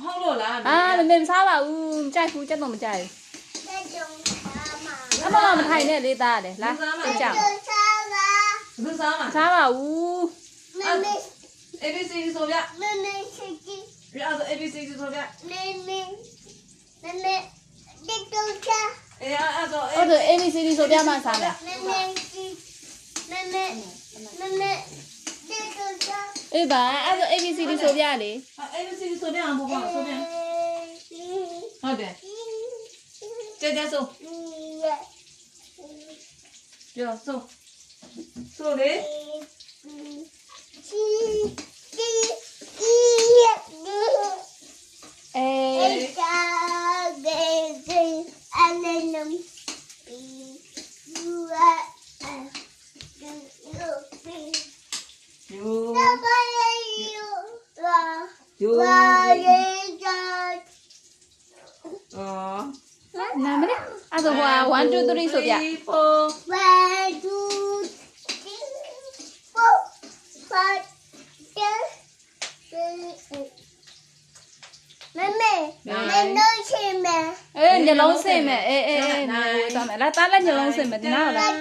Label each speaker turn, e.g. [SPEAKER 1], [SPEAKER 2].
[SPEAKER 1] ဟုတ်လို့လား
[SPEAKER 2] မင်းစားပါဦးကြိုက်ဘူးကြက်တော့မကြိုက်ဘူးအမမထိုင်နဲ့လေးသားတယ်လားကြောက်
[SPEAKER 1] ဘူးစားမှာ
[SPEAKER 2] စားပါဦး
[SPEAKER 1] ABC ဆိုပြပြအဲ့ဒါ ABC ဆိုပြအဲ့ဒါ
[SPEAKER 2] ဟုတ်တယ် ABCD ဆိုပြမှစားမယ်အေးပါအဲ့ဒါ ABCD ဆိုပြလေ
[SPEAKER 1] ABCD ဆိုပြအောင်ပေါ့ဆိုပြဟုတ်တယ်ကြက်ဆိုပြောဆိုလေ
[SPEAKER 2] နာမည်အဲ့ဒါ1 2 3ဆိုပြ
[SPEAKER 1] 4
[SPEAKER 2] ညလုံးစင်မယ်အေးသွားမယ်လားတားလည်းညလုံးစင်မယ်ဒီနားလား